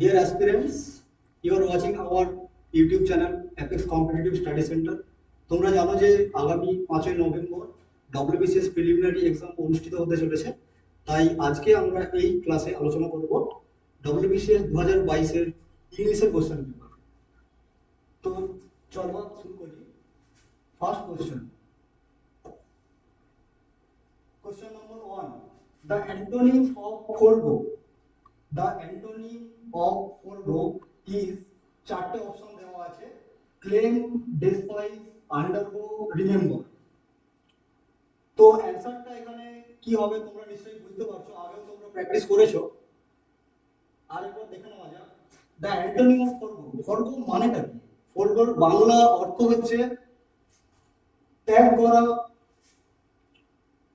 Dear aspirants, you are watching our YouTube channel Apex Competitive Study Center. তোমরা জানো যে আগামী 5ই নভেম্বর WBCS প্রিলিমিনারি এক্সাম অনুষ্ঠিত হতে চলেছে। তাই আজকে আমরা এই ক্লাসে আলোচনা করব WBCS 2022 এর ইংলিশের কোশ্চেন পেপার। তো চলো শুরু করি। First question. Question number 1. The antonym of forego. The antonym of forego is চারটে অপশন দেওয়া আছে: claim, despise, undergo, remember. তো অ্যানসারটা এখানে কি হবে তোমরা নিশ্চয়ই বুঝতে পারছো, আগেও তোমরা প্র্যাকটিস করেছো। আরেকবার দেখে নেওয়া যাক। The antonym of forego. forego মানেটা কি? forego বাংলা অর্থ হচ্ছে ত্যাগ করা।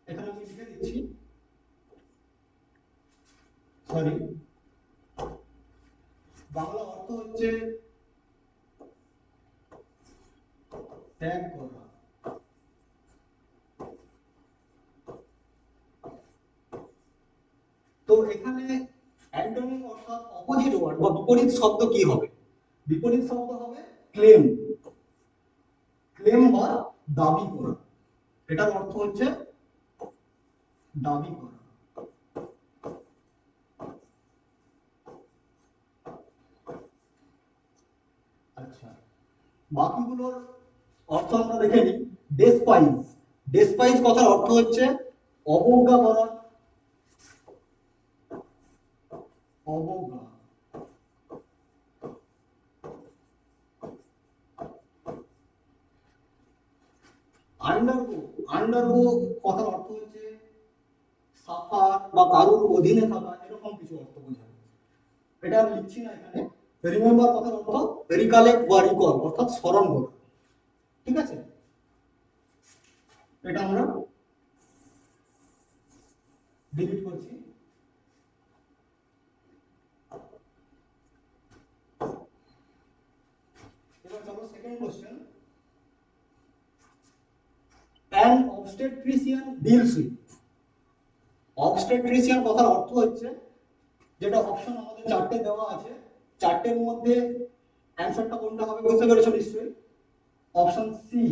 এখানে আমি লিখে দিচ্ছি, সরি, বাংলা অর্থ হচ্ছে ত্যাগ করা। তো এখানে অ্যান্টোনিম অর্থাৎ অপোজিট ওয়ার্ড বা বিপরীত শব্দ কি হবে? বিপরীত শব্দ হবে ক্লেম। ক্লেম বা দাবি করা, এটার অর্থ হচ্ছে দাবি করা। আচ্ছা, বাকিগুলোর অর্থ আমরা দেখে নিই। ডেসপাইজ। ডেসপাইজ কথার অর্থ হচ্ছে অবজ্ঞা করা। অবজ্ঞা। আন্ডারগো। আন্ডারগো কথার অর্থ হচ্ছে সাফার বা কারোর অধীনে থাকা, এরকম কিছু অর্থ বোঝায়। এটা আমি লিখছি না এখানে। রিমেম্বার কথার অর্থ রিকালেক্ট বা রিকল, অর্থাৎ স্মরণ করা। ঠিক আছে, এটা আমরা ডিলিট করছি। এবার চলো second question. An obstetrician deals with. Obstetrician কথার অর্থ হচ্ছে, যেটা অপশন আমাদের চারটে দেওয়া আছে, চারটের মধ্যে অ্যানসারটা কোনটা হবে বুঝতে পেরেছো নিশ্চয়ই? Option C.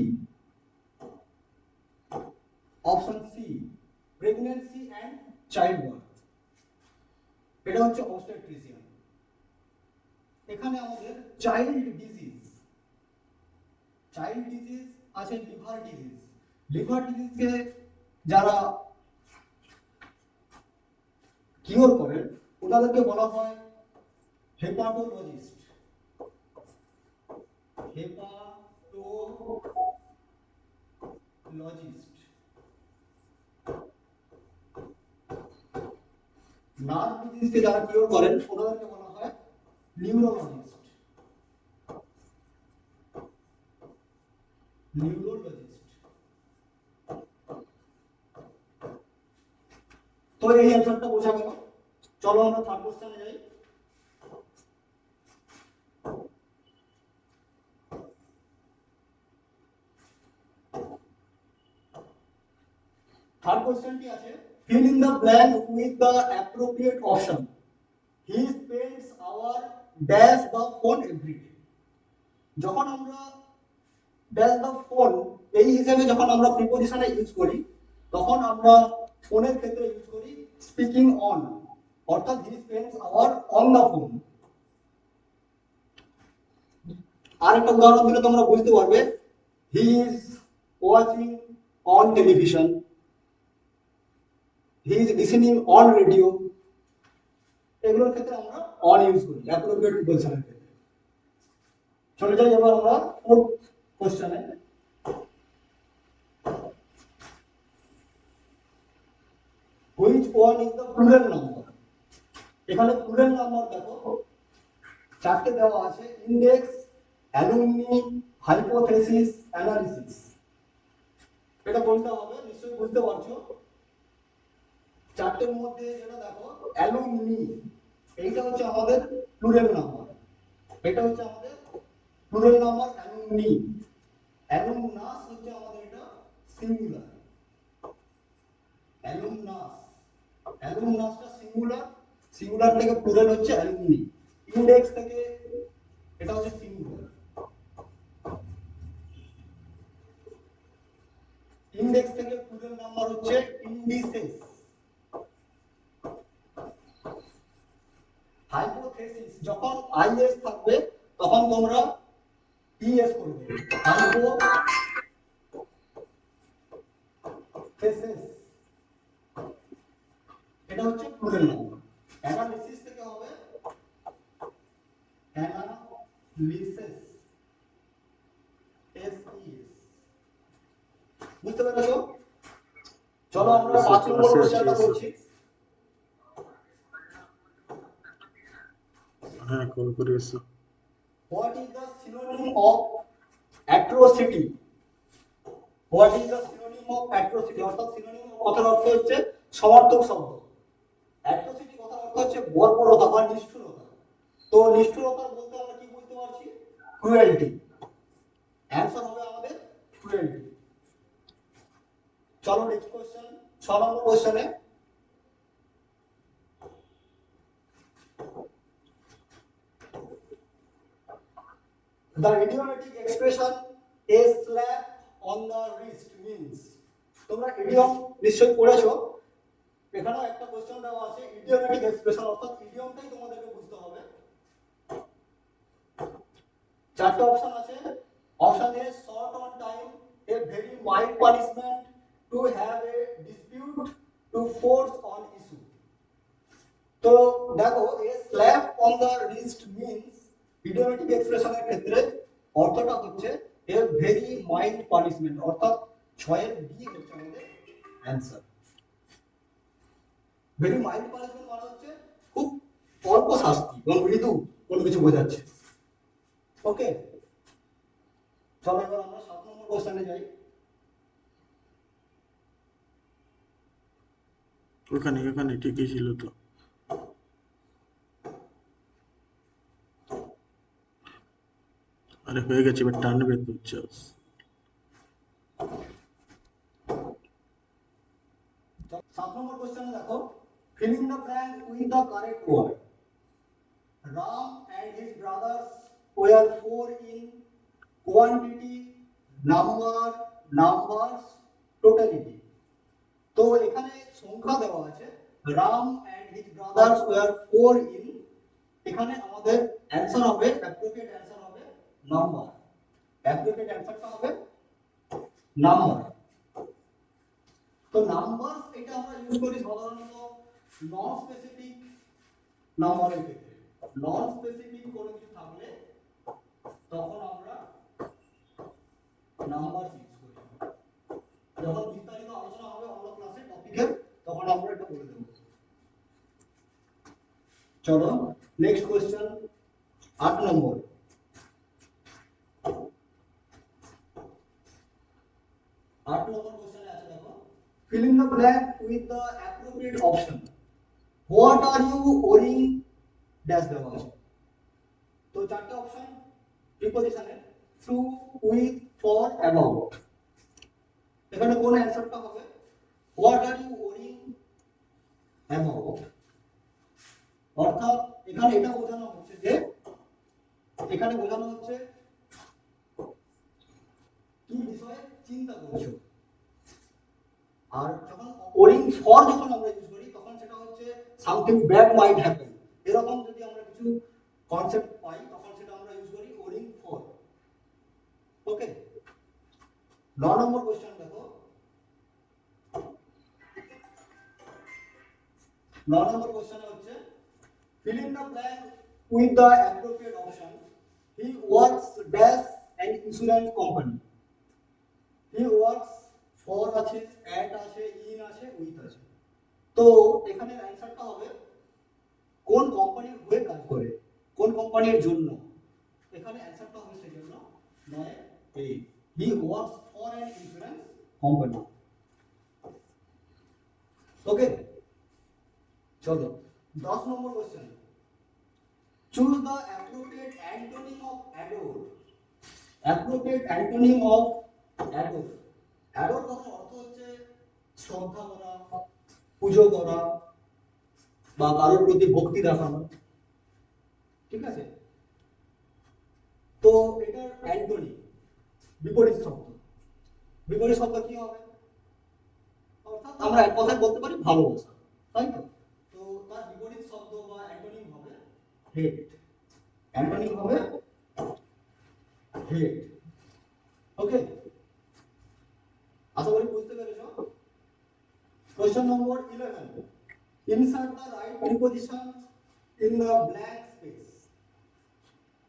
Option C, pregnancy and childbirth. এটা হচ্ছে অবস্টেট্রিশিয়ান। এখানে আমাদের চাইল্ড ডিজিজ, চাইল্ড ডিজিজ আছে লিভার ডিজিজ। লিভার ডিজিজকে যারা কিওর করেন ওনাদেরকে বলা হয় হেপাটোলজিস্ট। হেপাটোলজিস্ট। নার্ভ ডিজিজকে যারা কিওর করেন ওনাদেরকে বলা হয় নিউরোলজিস্ট। নিউরোলজিস্ট। তো এই অ্যানসারটা বোঝা গেল। চলো আমরা থার্ড কোশ্চেনে যাই। থার্ড কোশ্চেনটি আছে, fill in the blank with the appropriate option. He spends our dash the phone every day. যখন আমরা dash the phone এই হিসেবে যখন আমরা প্রিপজিশনে ইউজ করি, তখন আমরা ফোনের ক্ষেত্রে ইউজ করি স্পিকিং অন, অর্থাৎ he spends our on the phone। আরেকটা উদাহরণ দিলে তোমরা বুঝতে পারবে, he is watching on television, he is listening on radio। এগুলোর ক্ষেত্রে আমরা অন ইউজ করি অ্যাপ্রোপ্রিয়েট প্রিপজিশনের ক্ষেত্রে। চলে যাই এবার আমরা ফোর্থ কোশ্চেনে। Which one is the plural number? এখানে প্লুরাল নাম্বার দেখো চারটে দেওয়া আছে: ইন্ডেক্স, অ্যালুমনি, হাইপোথেসিস, অ্যানালিসিস। এটা কোনটা হবে নিশ্চয়ই বুঝতে পারছো। চারটের মধ্যে যেটা দেখো অ্যালুমনি, এইটা হচ্ছে আমাদের প্লুরাল নাম্বার। এটা হচ্ছে আমাদের প্লুরাল নাম্বার অ্যালুমনি। অ্যালুমনাস হচ্ছে আমাদের এটা সিঙ্গুলার। অ্যালুমনাস, অ্যালুমনাসটা সিঙ্গুলার, সিঙ্গুলার থেকে প্লুরাল হচ্ছে অ্যালুমনি। ইন্ডেক্স থেকে এটা হচ্ছে সিঙ্গুলার, ইন্ডেক্স থেকে প্লুরাল নাম্বার হচ্ছে ইন্ডিসেস। হাইপোথেসিস যখন আইএস থাকবে তখন তোমরা ইএস করে দেবে, হাইপোথেসিস এটা হচ্ছে প্লুরাল নাম্বার। অ্যানালিসিস থেকে হবে অ্যানালিসিস, এসইএস। বুঝতে পেরেছো? চলো আমরা 5 নম্বর কোশ্চেনটা করছি। হ্যাঁ, কল করে এসো। What is the synonym of atrocity? What is the synonym of atrocity? অর্থাৎ synonym কথার অর্থ হচ্ছে সমার্থক শব্দ। atrocity কথার অর্থ হচ্ছে বর্বরতা বা নিষ্ঠুরতা। তো নিষ্ঠুরতা বলতে আমরা কি বুঝতে পারছি? ক্রুয়েলটি। অ্যানসার হবে আমাদের ক্রুয়েলটি। চলো নেক্সট কোশ্চেন, 6 নম্বর কোশ্চেনে the idiomatic expression a slap on the wrist means, তোমরা ইডিয়ম নিশ্চয়ই পড়েছো, এখানেও একটা কোশ্চেন দেওয়া আছে ইডিওমেটিক এক্সপ্রেশন, অর্থাৎ ইডিয়মটাই তোমাদেরকে বুঝতে হবে। চারটে অপশন আছে, option A short on time, a very mild punishment, to have a dispute, to force on issue. তো দেখো a slap on the wrist means idiomatic এক্সপ্রেশনের ক্ষেত্রে অর্থটা হচ্ছে এ ভেরি মাইল্ড পানিশমেন্ট, অর্থাৎ 6 এর বি হচ্ছে আমাদের অ্যানসার। ভেরি মাইল্ড পানিশমেন্ট মানে হচ্ছে খুব অল্প শাস্তি এবং মৃদু কোনো কিছু বোঝাচ্ছে। ওকে, চলো এবার আমরা 7 নম্বর কোশ্চেনে যাই। ওখানে ওখানে ঠিকই ছিল তো। আরে হয়ে গেছে, এবার টানবে তো চাস। 7 নম্বর কোশ্চেনে দেখো, fill in the blank with the correct word. Ram and his brothers were 4 in quantity, number, numbers, totality. তো এখানে সংখ্যা দেওয়া আছে, Ram and his brothers were 4 in, এখানে আমাদের অ্যানসার হবে, অ্যাপ্রোপ্রিয়েট অ্যানসার হবে নাম্বার। অ্যাপ্রোপ্রিয়েট অ্যানসারটা হবে নাম্বার। তো নাম্বার এটা আমরা ইউজ করি সাধারণত নন স্পেসিফিক নাম্বারের ক্ষেত্রে। নন স্পেসিফিক কোনো কিছু থাকলে তখন আমরা নাম্বার ইউজ করি। যখন বিস্তারিত আলোচনা হবে অন্য ক্লাসে টপিকের, তখন আমরা এটা বলে দেব। চলো নেক্সট কোশ্চেন, 8 নম্বর। 8 নম্বর কোশ্চেনে আছে দেখো, fill in the blank with the appropriate option. What are you worrying dash দেওয়া আছে। তো চারটি অপশন প্রিপজিশনের টু, উইথ, ফর, অ্যাবাউট। এখানে কোন অ্যানসারটা হবে? What are you worrying about, অর্থাৎ এখানে এটা বোঝানো হচ্ছে যে, এখানে বোঝানো হচ্ছে কি বিষয়ে চিন্তা করছো। আর যখন ওয়ারিং ফর যখন আমরা ইউজ করি তখন সেটা হচ্ছে সামথিং ব্যাড মাইট হ্যাপেন, এরকম যদি আমরা কিছু কনসেপ্ট পাই তখন সেটা আমরা ইউজ করি worrying for. Okay, 9 number question দেখো, 9 নম্বর কোশ্চেন হচ্ছে fill in the blank with the appropriate option. He works dash an insurance company. He works for আছে, at আছে, in আছে, with আছে। তো এখানে অ্যানসারটা হবে কোন কোম্পানির হয়ে কাজ করে, কোন কোম্পানির জন্য। এখানে অ্যানসারটা হবে সেজন্য নয় A, he works for an insurance company. Okay, চলো 10 number question, choose the appropriate antonym of adore. Appropriate antonym of adore. adore কথার অর্থ হচ্ছে শ্রদ্ধা করা, পুজো করা বা কারোর প্রতি ভক্তি দেখানো। ঠিক আছে? তো এটার অ্যান্টোনি, বিপরীত শব্দ। বিপরীত শব্দ কি হবে? অর্থাৎ আমরা এক কথায় বলতে পারি ভালোবাসা, তাই তো? তো তার বিপরীত শব্দ বা অ্যান্টোনিম হবে হেট। অ্যান্টোনিম হবে হেট। ওকে, আশা করি বুঝতে পেরেছো। Question number 11. Insert the right preposition in the blank space.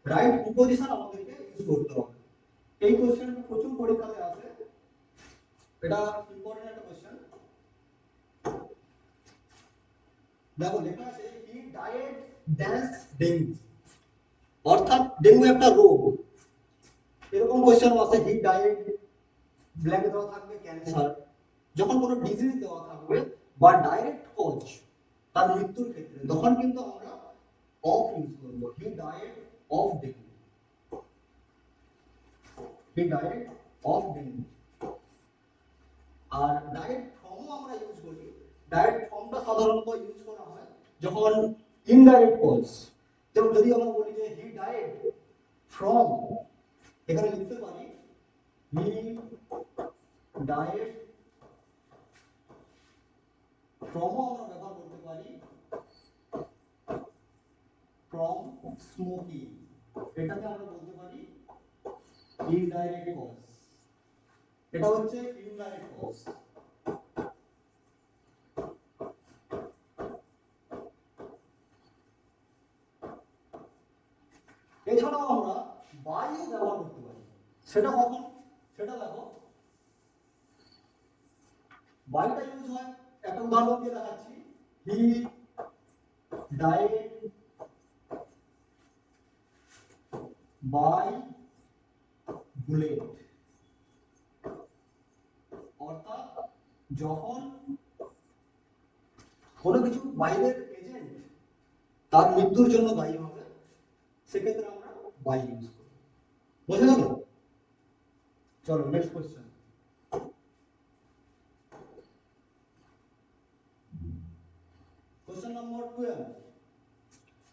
Right preposition আমাদেরকে ইউজ করতে হবে। এই কোশ্চেনটা প্রচুর পরীক্ষাতে আসে, এটা ইম্পর্টেন্ট একটা কোশ্চেন। দেখো লেখা আছে হি ডায়েড ড্যাশ ডেঙ্গু, অর্থাৎ ডেঙ্গু একটা রোগ। এরকম কোশ্চেন আছে হি ডায়েড ব্ল্যাঙ্ক দেওয়া থাকবে ক্যান্সার। যখন কোনো ডিজিজ দেওয়া থাকবে বা ডাইরেক্ট কজ তার মৃত্যুর ক্ষেত্রে, তখন কিন্তু আমরা অফ ইউজ করব। He died of dengue, he died of dengue. আর ডায়েড ফ্রমও আমরা ইউজ করি। ডায়েড ফর্মটা সাধারণত ইউজ করা হয় যখন ইনডাইরেক্ট কজ, যেমন যদি আমরা বলি যে হি ডায়েড ফ্রম, এখানে লিখতে পারি হি ডায়েড ফ্রমও আমরা ব্যবহার করতে পারি ফ্রম স্মোকিং, এটাকে আমরা বলতে পারি ইনডাইরেক্ট কজ। এটা হচ্ছে ইনডাইরেক্ট কজ। এছাড়াও আমরা বাইও ব্যবহার করতে পারি। সেটা কখন? সেটা দেখো বাইটা ইউজ হয়, একটা উদাহরণ দিয়ে দেখাচ্ছি। হি ডায়েড বাই বুলেট, অর্থাৎ যখন কোনো কিছু বাইরের এজেন্ট তার মৃত্যুর জন্য দায়ী হবে, সেক্ষেত্রে আমরা বাই ইউজ করি। বোঝা গেল? চলো next question. Question number 12.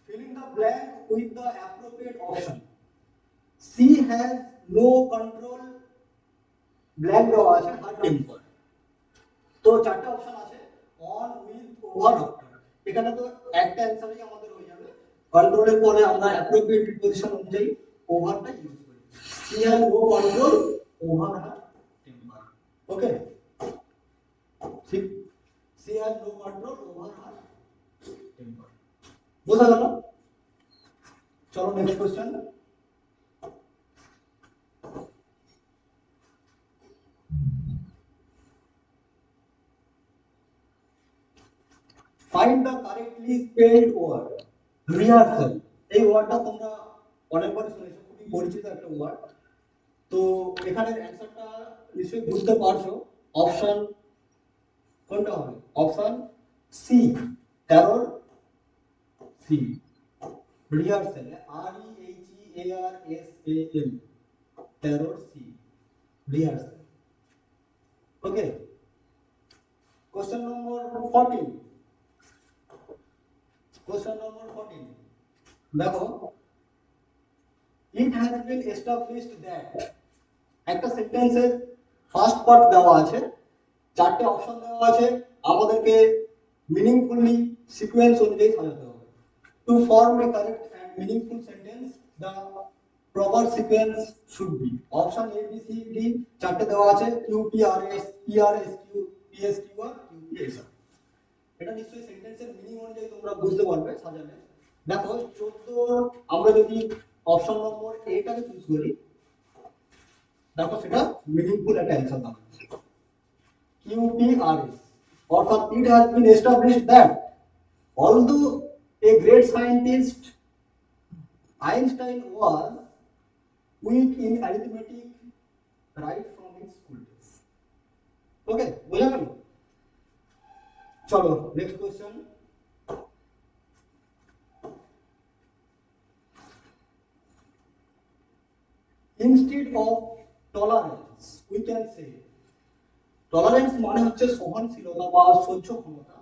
Fill in the blank with the appropriate option. C has no control, blank দেওয়া আছে her temper. তো চারটা অপশন আছে অন, উইথ, ওভার, আফটার। এখানে তো একটা অ্যানসারই আমাদের হয়ে যাবে। কন্ট্রোলের পরে আমরা অ্যাপ্রোপ্রিয়েট প্রিপোজিশন অনুযায়ী ওভারটা ইউজ করি। She has no control over her temper. Okay, she has no control over her temper. বোঝা গেল? চলো next question. Find the correctly spelled word. Rehearsal. এই ওয়ার্ডটা তোমরা অনেকবার শুনেছো, খুবই পরিচিত একটা ওয়ার্ড। তো এখানের অ্যানসারটা নিশ্চয়ই বুঝতে পারছো। অপশন কোনটা হবে? Option C, terror. C, rehearsal, আর E H E A R S A L, terror. C, rehearsal. Okay, question number 14। Question number 14 দেখো, it has been established that, একটা সেন্টেন্সের ফার্স্ট পার্ট দেওয়া আছে, চারটে অপশন দেওয়া আছে, আমাদেরকে মিনিংফুলি সিকোয়েন্স অনুযায়ী সাজাতে হবে। To form a correct and meaningful sentence the proper sequence should be. Option A B C D চারটে দেওয়া আছে, Q P R S Q P S Q R Q P S R. এটা নিশ্চয়ই সেন্টেন্সের meaning অনুযায়ী তোমরা বুঝতে পারবে সাজালে। দেখো 14 আমরা যদি অপশন নম্বর এটাকে চুজ করি, দেখো সেটা মিনিংফুল একটা অ্যানসার দাঁড়াবে। QPRS, অর্থাৎ it has been established that although a great scientist Einstein was weak in arithmetic right from his school days. Okay, বোঝা গেল? চলো next question. Instead of tolerance we can say, tolerance মানে হচ্ছে সহনশীলতা বা সহ্য ক্ষমতা।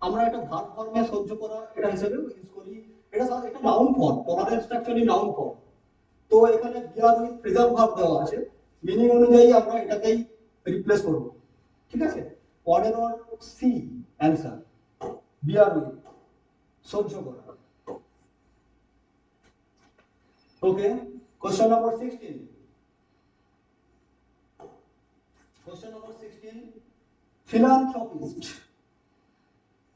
আমরা একটা ভার্ব ফর্মে সহ্য করা এটা হিসেবে ইউজ করি। এটা noun form, tolerance actually noun form. তো এখানে বিয়ার উইথ প্রেজেন্ট ভার্ব দেওয়া আছে, মিনিং অনুযায়ী আমরা এটাকেই রিপ্লেস করব। ঠিক আছে, 15C অ্যানসার, বিয়ার উইথ, সহ্য করা। Okay, question number 16। Question number 16, philanthropist.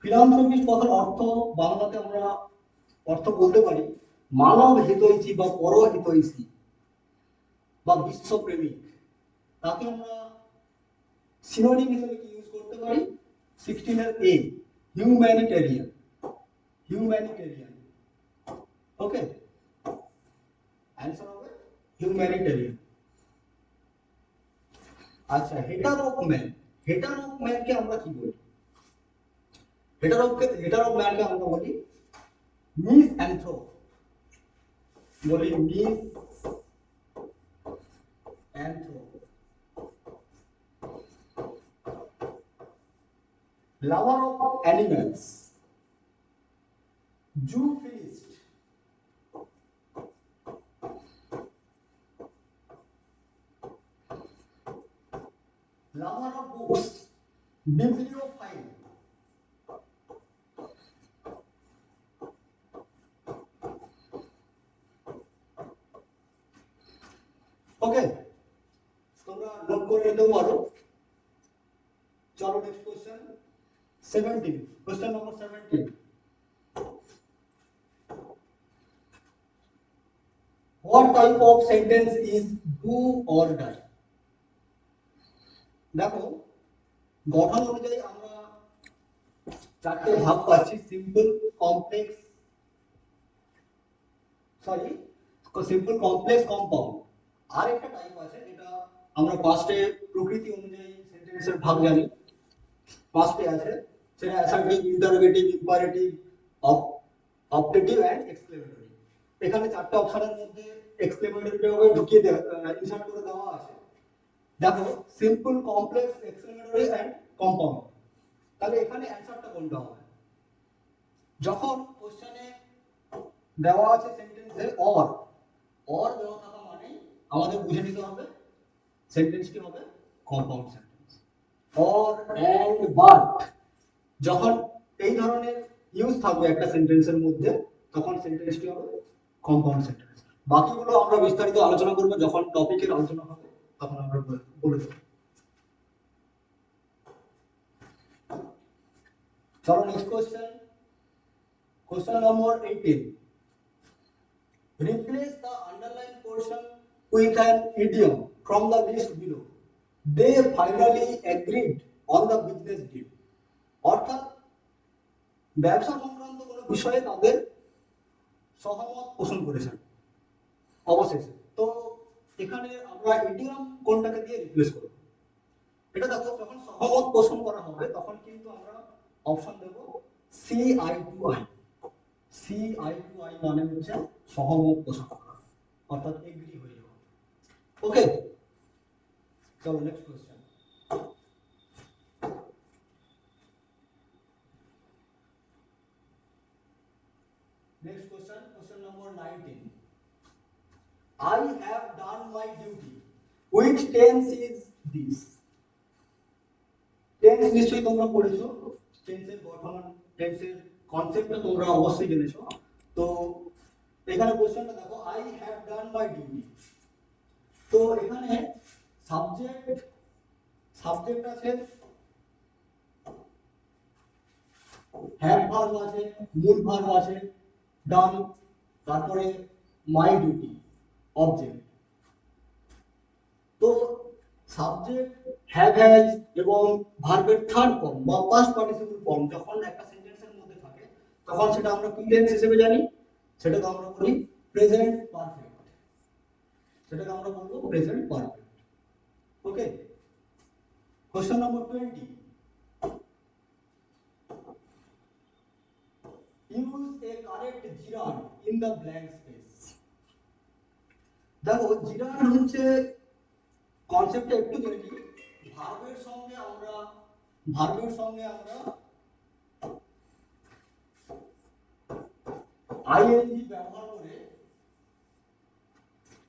Philanthropist কথার অর্থ বাংলাতে আমরা অর্থ বলতে পারি মানব হিতৈষী বা পরহিতৈষী বা বিশ্বপ্রেমিক। তাকে আমরা সিনোনিম হিসেবে কি ইউজ করতে পারি? 16 এর এ, হিউম্যানিটেরিয়ান। হিউম্যানিটেরিয়ান, ওকে, অ্যানসার হবে হিউম্যানিটেরিয়ান। আচ্ছা, হেটারোক ম্যান। হেটারোক ম্যানকে আমরা কি বলি? হেটারোক ম্যানকে আমরা বলি মিস অ্যান্থ্রোপ। বলি misanthrope. Lover of animals, zoophilist. Lover of books, bibliophile. Okay, তোমরা নোট করে নিতেও পারো। চলো next question 17। Question number 17, what type of sentence is do or die? দেখো, গঠন অনুযায়ী আমরা চারটে ভাগ পাচ্ছি, সিম্পল, কমপ্লেক্স, কম্পাউন্ড। আর একটা টাইপ আছে যেটা আমরা ফার্স্টে প্রকৃতি অনুযায়ী সেন্টেন্সের ভাগ জানি। ফার্স্টে আছে সেটা assertive, interrogative, imperative, objective and exclamatory. এখানে চারটে অপশনের মধ্যে এক্সক্লেমেটরিটা হবে ঢুকিয়ে ইনসার্ট করে দেওয়া আছে। দেখো, simple, complex, exclamatory and compound. তাহলে এখানে অ্যানসারটা কোনটা হবে? যখন কোশ্চেনে দেওয়া আছে সেন্টেন্সে অর দেওয়া থাকা মানে আমাদের বুঝে নিতে হবে সেন্টেন্সটি হবে compound sentence. Or, and, but যখন এই ধরনের ইউজ থাকবে একটা সেন্টেন্সের মধ্যে, তখন সেন্টেন্সটি হবে কম্পাউন্ড সেন্টেন্স। বাকিগুলো আমরা বিস্তারিত আলোচনা করব যখন টপিকের আলোচনা হবে, তখন আমরা বলে দেব। চলো next question, question number 18, replace the underlined portion with an idiom from the list below. They finally agreed on the business deal. অর্থাৎ ব্যবসা সংক্রান্ত কোনো বিষয়ে তাদের সহমত পোষণ করেছেন অবশেষে। তো এখানে আমরা ইডিয়ম কোনটাকে দিয়ে রিপ্লেস করব? এটা দেখো, যখন সহমত পোষণ করা হবে তখন কিন্তু আমরা অপশন দেব CI2I। CI2I মানে হচ্ছে সহমত পোষণ করা, অর্থাৎ এগ্রি হয়ে যাওয়া। ওকে, চলো next question. Next question, question number 19. I have done my duty. Which tense is this? Tense নিশ্চয়ই তোমরা পড়েছো, টেন্সের গঠন, টেন্সের কনসেপ্টটা তোমরা অবশ্যই জেনেছো। তো এখানে কোশ্চেনটা দেখো, I have done my duty। তো এখানে সাবজেক্ট আছে, হ্যাভ ভার্ব আছে, মূল ভার্ব আছে, ডান, তারপরে মাই ডিউটি, অবজেক্ট। তো সাবজেক্ট, হ্যাভ, হ্যাজ এবং ভার্বের থার্ড ফর্ম বা পাস্ট পার্টিসিপল ফর্ম যখন একটা সেন্টেন্সের মধ্যে থাকে, তখন সেটা আমরা কি টেন্স হিসেবে জানি? সেটাকে আমরা বলি প্রেজেন্ট পারফেক্ট। সেটাকে আমরা বলবো present perfect. Okay, question number 20, use a correct gerund in the blank space. দেখো, জিরান্ড হচ্ছে কনসেপ্টটা একটু জেনে নিই। ভার্বের সঙ্গে আমরা আইএনজি ব্যবহার করে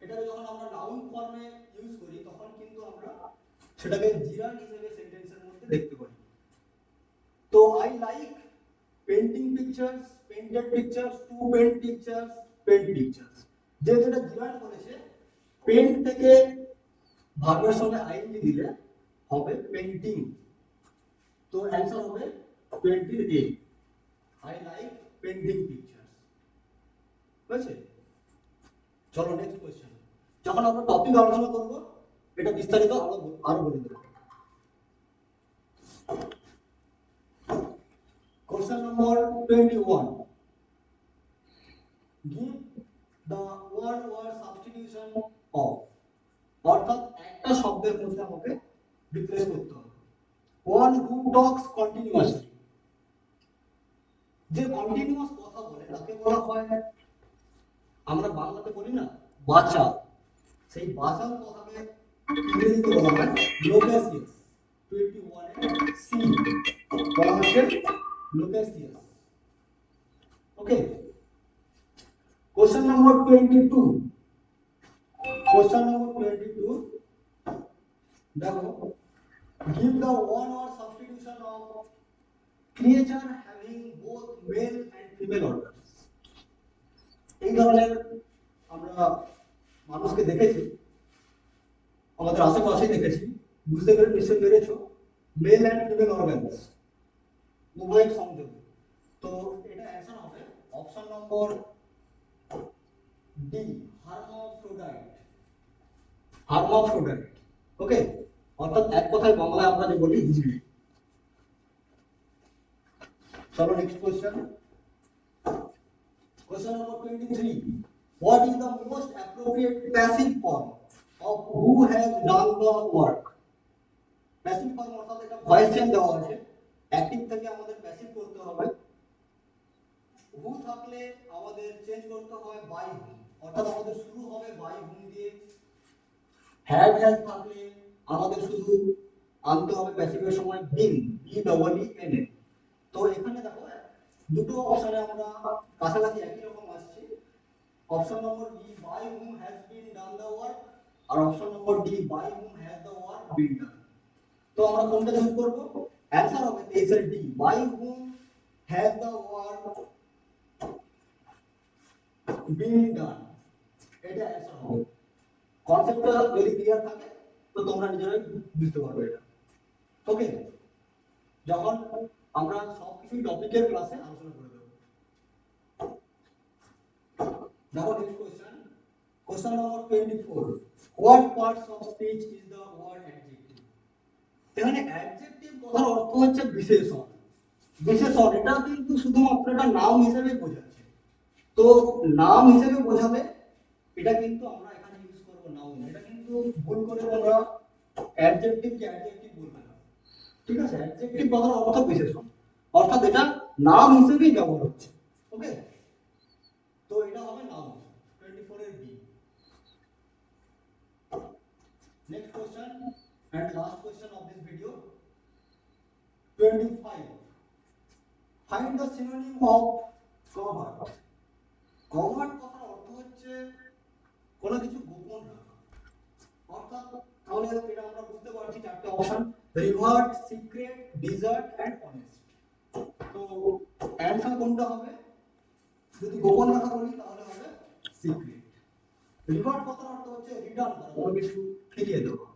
এটাকে যখন আমরা নাউন ফর্মে ইউজ করি তখন কিন্তু আমরা সেটাকে জিরান্ড হিসেবে সেন্টেন্সের মধ্যে দেখতে পাই। তো I like painting pictures, painted pictures, two paint pictures, paint pictures. যেহেতু এটা জিরান্ড বলেছে, পেইন্ট থেকে ভার্বের সঙ্গে আইএনজি দিলে হবে পেইন্টিং। তো অ্যান্সার হবে 20A। I like painting pictures. বুঝেছে? চলো নেক্সট কোশ্চেন। যখন আমরা টপিক আলোচনা করব এটা বিস্তারিত আরো বলে দেব। Question number 21, give the one word substitution of, অর্থাৎ একটা শব্দের মধ্যে আমাকে রিপ্লেস করতে হবে। one who talks continuously, যে কন্টিনিউয়াস কথা বলে তাকে বলা হয়, আমরা বাংলাতে বলি না বাচা, সেই বাচার কথাকে ইংরেজিতে বলা হয় লোকেসিয়াস। 21 এর সি বলা হচ্ছে লোকেসিয়াস। ওকে, কোশ্চেন নম্বর 22, কোশ্চেন নম্বর 22, দেখো, give the one word substitution of creature having both male and female organs। এই ধরনের আমরা মানুষকে দেখেছি, আমাদের আশেপাশে দেখেছি, বুঝতে পেরে নিশ্চয়ই পেরেছো, মেল অ্যান্ড ফিমেল অর্গানস উভয়ের সংযোগ। তো এটা অ্যান্সার হবে option number D, hermaphrodite. Hermaphrodite. ওকে, অর্থাৎ এক কথায় বাংলায় আমরা যে বলি হিজড়ি। চলো next question. Question number 23, what is the most appropriate passive form of who has done the work? Passive form অর্থাৎ এটা ভয়েস চেঞ্জ দেওয়া আছে, অ্যাক্টিভ থেকে আমাদের প্যাসিভ করতে হবে। হু থাকলে আমাদের চেঞ্জ করতে হয় বাই হুম, অর্থাৎ আমাদের শুরু হবে বাই হুম দিয়ে। হ্যাভ থাকলে আমাদের শুধু আনতে হবে প্যাসিভের সময় been, B double E N এ। তো এখানে দেখো দুটো অপশনে আমরা কাছাকাছি একই রকম আসছে। Option number B, by whom has been done the work, আর option number D, by whom has the work been done. তো আমরা কোনটা চুজ করব? অ্যানসার হবে এর D, by whom has the work been done. এটা অ্যানসার হবে। কনসেপ্টটা যদি ক্লিয়ার থাকে তো তোমরা নিজেরাই বুঝতে পারবে এটা। ওকে, যখন আমরা সবকিছু টপিকের ক্লাসে আলোচনা করে দেব। দেখো next question, question number 24, what parts of speech is the word adjective? এখানে অ্যাডজেক্টিভ কথার অর্থ হচ্ছে বিশেষণ। বিশেষণ এটা কিন্তু শুধুমাত্র একটা নাম হিসেবে বোঝাচ্ছে। তো নাম হিসেবে বোঝালে এটা কিন্তু আমরা এখানে ইউজ করব নাউন। এটা কিন্তু ভুল করে আমরা অ্যাডজেক্টিভ কে অ্যাডজেক্টিভ বলতে না। ঠিক আছে, অ্যাডজেক্টিভ কথার অর্থ বিশেষণ, অর্থাৎ এটা নাম হিসেবেই ব্যবহার হচ্ছে। ওকে, তো এটা হবে নাউন, 24 এর B. Next question and last question of this video, 25, find the synonym of covert। Covert কথার অর্থ হচ্ছে কোনো কিছু গোপন রাখা। অর্থাৎ তাহলে এটা আমরা বুঝতে পারছি চারটে option, revert, secret, desert and honest. তো অ্যানসার কোনটা হবে? যদি গোপন রাখা বলি তাহলে হবে সিক্রেট। রিভার্ট কথার অর্থ হচ্ছে রিটার্ন করা, কোনো কিছু ফিরিয়ে দেওয়া।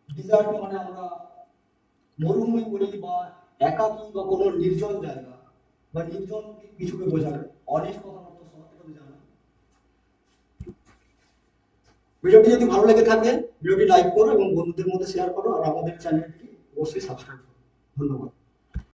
ডিজার্ট মানে আমরা মরুভূমি বলি বা একাকী বা কোনো নির্জন জায়গা বা নির্জন কিছুকে বোঝাবে। অনেস্ট কথার অর্থ সৎ, এটা তো জানো। ভিডিওটি যদি ভালো লেগে থাকে ভিডিওটি লাইক করো এবং বন্ধুদের মধ্যে শেয়ার করো, আর আমাদের চ্যানেলটি অবশ্যই সাবস্ক্রাইব করো। ধন্যবাদ।